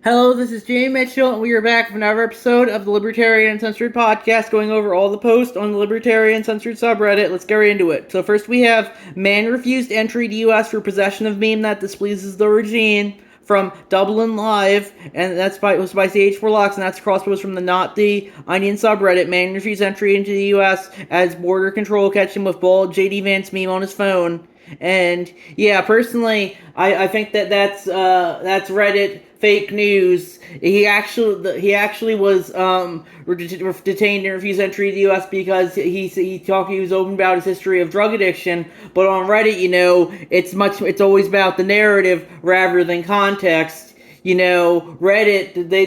Hello, this is Jamie Mitchell, and we are back with another episode of the Libertarian Uncensored podcast, going over all the posts on the Libertarian Censored subreddit. Let's get right into it. So first we have, man refused entry to U.S. for possession of meme that displeases the regime, from Dublin Live, and was by CH4Locks, and that's a crosspost from the Not the Onion subreddit. Man refused entry into the U.S. as border control catch him with bald JD Vance meme on his phone. And yeah, personally, I think that's Reddit fake news. He actually was detained and refused entry to the U.S. because he was open about his history of drug addiction. But on Reddit, it's always about the narrative rather than context. Reddit, they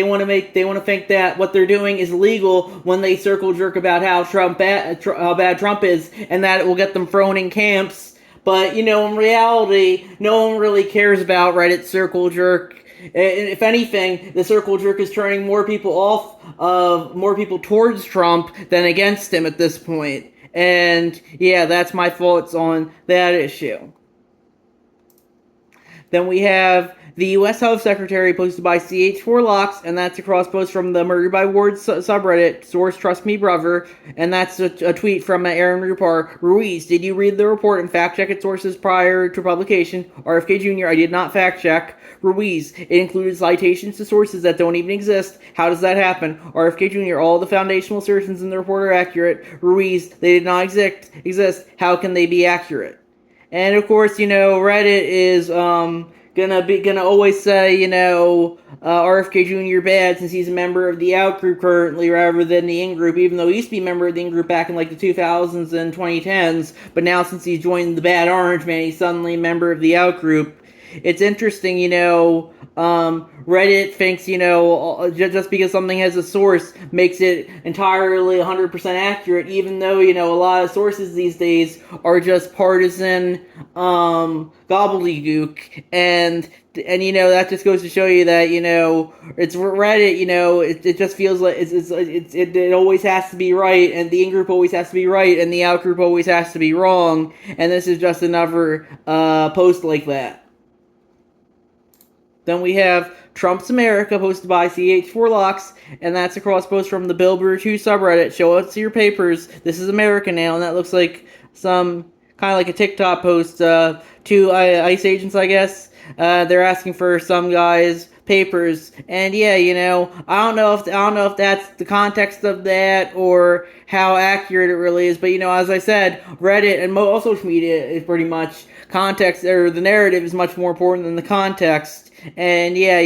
want to think that what they're doing is illegal when they circle jerk about how how bad Trump is, and that it will get them thrown in camps. But in reality, no one really cares about Reddit circle jerk. If anything, the circle jerk is turning more people towards Trump than against him at this point. And yeah, that's my thoughts on that issue. Then we have the U.S. Health Secretary posted by CH4Locks, and that's a cross post from the Murder by Ward subreddit, source Trust Me Brother, and that's a tweet from Aaron Rupar. Ruiz, did you read the report and fact check its sources prior to publication? RFK Jr., I did not fact check. Ruiz, it included citations to sources that don't even exist. How does that happen? RFK Jr., all the foundational assertions in the report are accurate. Ruiz, they did not exist. How can they be accurate? And of course, Reddit is gonna always say, RFK Jr. bad since he's a member of the out group currently rather than the in group, even though he used to be a member of the in group back in like the 2000s and 2010s. But now since he's joined the bad orange man, he's suddenly a member of the out group. It's interesting, Reddit thinks, just because something has a source makes it entirely 100% accurate, even though, a lot of sources these days are just partisan, gobbledygook, and that just goes to show you that, it's Reddit, it just feels like it always has to be right, and the in-group always has to be right, and the out-group always has to be wrong, and this is just another, post like that. Then we have Trump's America, posted by CH4Locks, and that's a cross post from the Billboard 2 subreddit. Show us your papers. This is America now, and that looks like some kind of like a TikTok post. Two ICE agents, I guess. They're asking for some guy's papers, and yeah, I don't know if that's the context of that or how accurate it really is, but as I said, Reddit and all social media is pretty much context, or the narrative is much more important than the context. And yeah,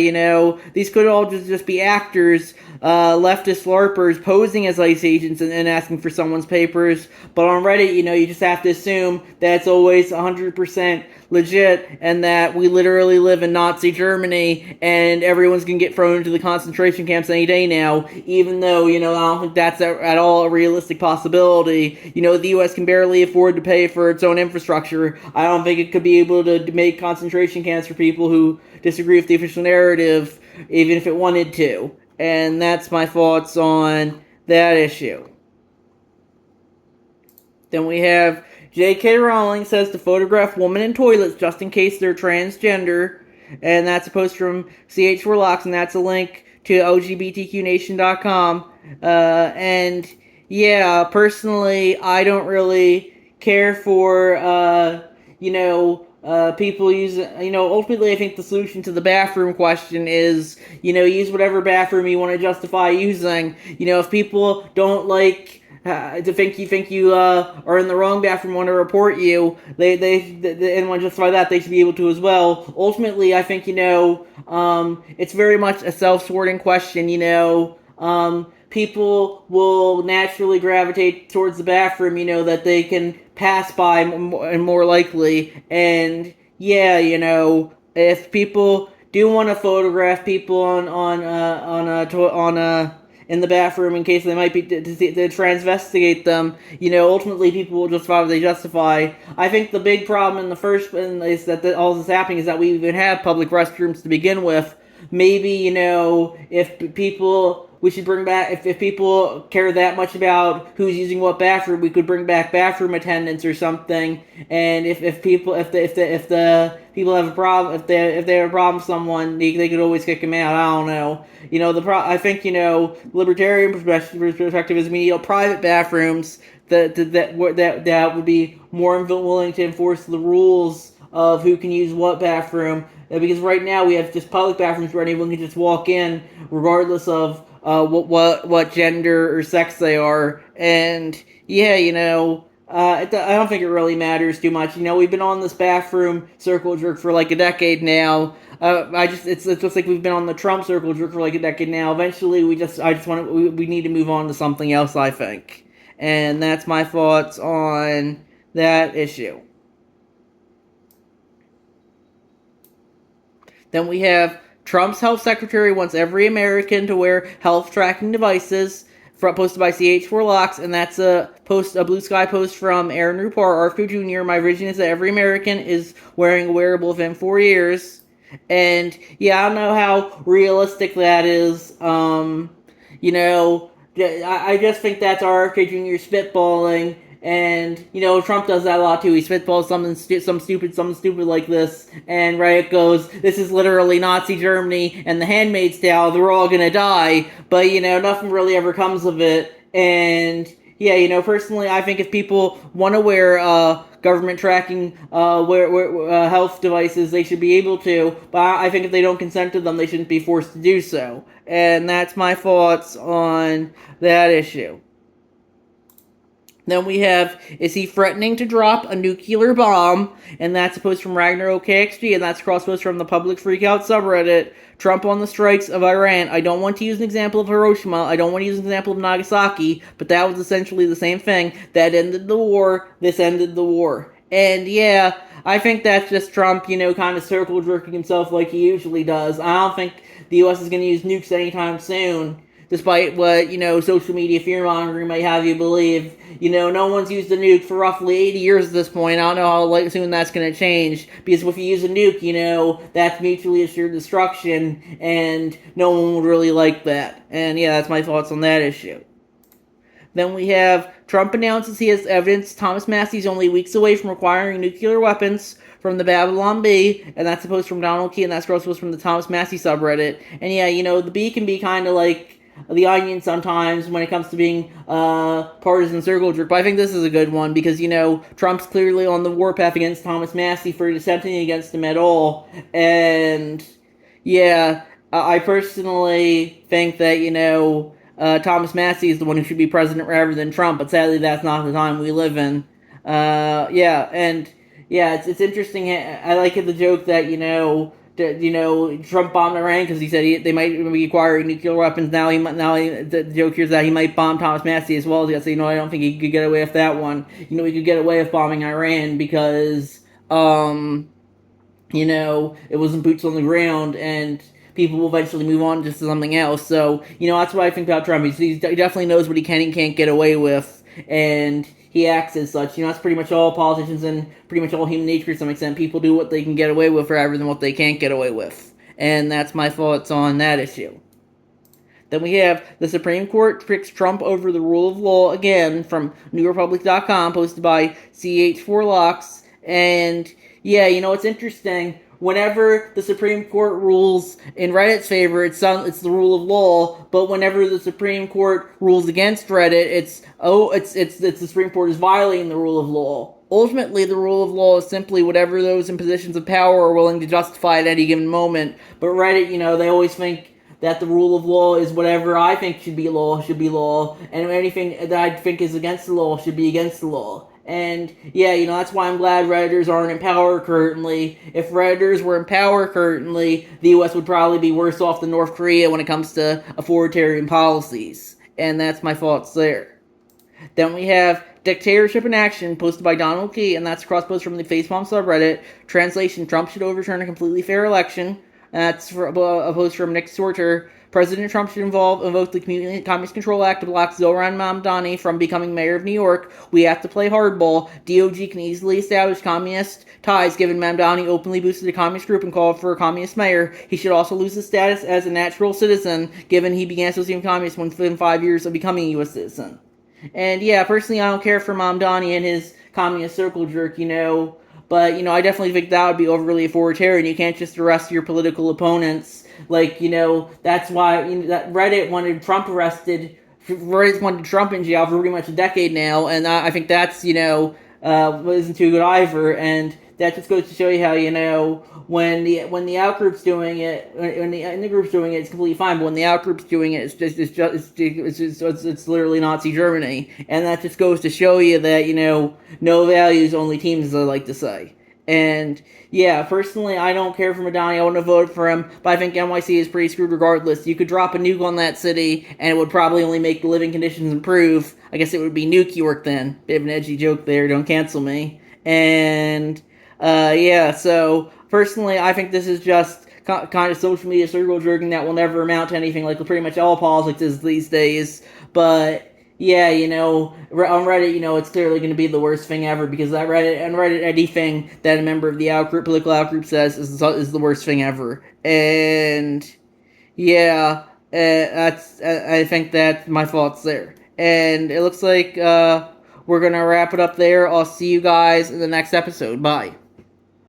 these could all just be actors, leftist LARPers posing as ICE agents and asking for someone's papers. But on Reddit, you just have to assume that it's always 100% legit, and that we literally live in Nazi Germany, and everyone's gonna get thrown into the concentration camps any day now, even though, I don't think that's at all a realistic possibility. The U.S. can barely afford to pay for its own infrastructure. I don't think it could be able to make concentration camps for people who disagree with the official narrative, even if it wanted to. And that's my thoughts on that issue. Then we have J.K. Rowling says to photograph women in toilets just in case they're transgender. And that's a post from CH4Locks, and that's a link to LGBTQNation.com. And yeah, personally, I don't really care for, people use, ultimately I think the solution to the bathroom question is, use whatever bathroom you want to justify using. If people don't like to think you are in the wrong bathroom, want to report you, and want to justify that, they should be able to as well. Ultimately, I think, it's very much a self-sorting question, people will naturally gravitate towards the bathroom, that they can pass by and more likely. And yeah, if people do want to photograph people in the bathroom in case they might be to transvestigate them, ultimately people will justify what they justify. I think the big problem in the first place that all this is happening is that we even have public restrooms to begin with. Maybe, if people we should bring back, if people care that much about who's using what bathroom, we could bring back bathroom attendants or something. And if the people have a problem, if they have a problem with someone, they could always kick them out. I don't know. I think, libertarian perspective is we need private bathrooms that would be more willing to enforce the rules of who can use what bathroom. Because right now we have just public bathrooms where anyone can just walk in, regardless of what gender or sex they are. And yeah, I don't think it really matters too much. We've been on this bathroom circle jerk for like a decade now. It's just like we've been on the Trump circle jerk for like a decade now. Eventually, we need to move on to something else, I think. And that's my thoughts on that issue. Then we have Trump's health secretary wants every American to wear health tracking devices, posted by CH4Locks, and that's a Blue Sky post from Aaron Rupar, RFK Jr. My vision is that every American is wearing a wearable within 4 years. And yeah, I don't know how realistic that is. I just think that's RFK Jr. spitballing. And, Trump does that a lot too. He spitballs something stupid like this. And Reddit goes, this is literally Nazi Germany and the Handmaid's Tale. They're all gonna die. But, nothing really ever comes of it. And, yeah, personally, I think if people want to wear government tracking health devices, they should be able to. But I think if they don't consent to them, they shouldn't be forced to do so. And that's my thoughts on that issue. Then we have, is he threatening to drop a nuclear bomb? And that's a post from Ragnarok KXG, and that's a cross post from the Public Freakout subreddit. Trump on the strikes of Iran. I don't want to use an example of Hiroshima. I don't want to use an example of Nagasaki, but that was essentially the same thing. That ended the war. This ended the war. And yeah, I think that's just Trump, kind of circle jerking himself like he usually does. I don't think the U.S. is going to use nukes anytime soon. Despite what, social media fear-mongering might have you believe. No one's used a nuke for roughly 80 years at this point. I don't know how soon that's going to change. Because if you use a nuke, that's mutually assured destruction. And no one would really like that. And yeah, that's my thoughts on that issue. Then we have Trump announces he has evidence Thomas Massey's only weeks away from acquiring nuclear weapons from the Babylon Bee, and that's a post from Donald Key, and that's also from the Thomas Massey subreddit. And yeah, the Bee can be kind of like the Onion sometimes when it comes to being partisan circle jerk, but I think this is a good one because, Trump's clearly on the warpath against Thomas Massey for dissenting against him at all. And yeah, I personally think that, Thomas Massey is the one who should be president rather than Trump, but sadly that's not the time we live in. It's interesting. I like the joke that, Trump bombed Iran because he said they might be acquiring nuclear weapons. The joke here is that he might bomb Thomas Massey as well. So, I don't think he could get away with that one. He could get away with bombing Iran because, it wasn't boots on the ground and people will eventually move on just to something else. So, that's what I think about Trump. He definitely knows what he can and can't get away with, and he acts as such. That's pretty much all politicians and pretty much all human nature to some extent. People do what they can get away with rather than what they can't get away with. And that's my thoughts on that issue. Then we have the Supreme Court picks Trump over the rule of law again from NewRepublic.com, posted by CH4Locks. And yeah, it's interesting. Whenever the Supreme Court rules in Reddit's favor, it's the rule of law. But whenever the Supreme Court rules against Reddit, it's the Supreme Court is violating the rule of law. Ultimately, the rule of law is simply whatever those in positions of power are willing to justify at any given moment. But Reddit, they always think that the rule of law is whatever I think should be law, and anything that I think is against the law should be against the law. And yeah, that's why I'm glad Redditors aren't in power currently. If Redditors were in power currently, the U.S. would probably be worse off than North Korea when it comes to authoritarian policies. And that's my thoughts there. Then we have Dictatorship in Action, posted by Donald Key, and that's a cross-post from the Facepalm subreddit. Translation, Trump should overturn a completely fair election. That's a post from Nick Sorter, President Trump should invoke the Communist Control Act to block Zohran Mamdani from becoming mayor of New York. We have to play hardball. DOG can easily establish communist ties, given Mamdani openly boosted a communist group and called for a communist mayor. He should also lose his status as a natural citizen, given he began associating with communists within 5 years of becoming a U.S. citizen. And yeah, personally, I don't care for Mamdani and his communist circle jerk, but, I definitely think that would be overly authoritarian. You can't just arrest your political opponents. That's why that Reddit wanted Trump arrested. Reddit wanted Trump in jail for pretty much a decade now, and I think that's, isn't too good either. And that just goes to show you how, when the outgroup's doing it, when the in the group's doing it, it's completely fine. But when the outgroup's doing it, it's literally Nazi Germany, and that just goes to show you that no values, only teams, as I like to say. And yeah, personally, I don't care for Madani. I wouldn't have voted for him, but I think NYC is pretty screwed regardless. You could drop a nuke on that city, and it would probably only make the living conditions improve. I guess it would be Nuke York then. Bit of an edgy joke there. Don't cancel me. And yeah, so personally, I think this is just kind of social media circle jerking that will never amount to anything, like pretty much all politics is these days. But yeah, on Reddit, it's clearly going to be the worst thing ever, because on Reddit, anything that a member of the political outgroup says is the worst thing ever. And yeah, I think that's my thoughts there. And it looks like we're going to wrap it up there. I'll see you guys in the next episode. Bye.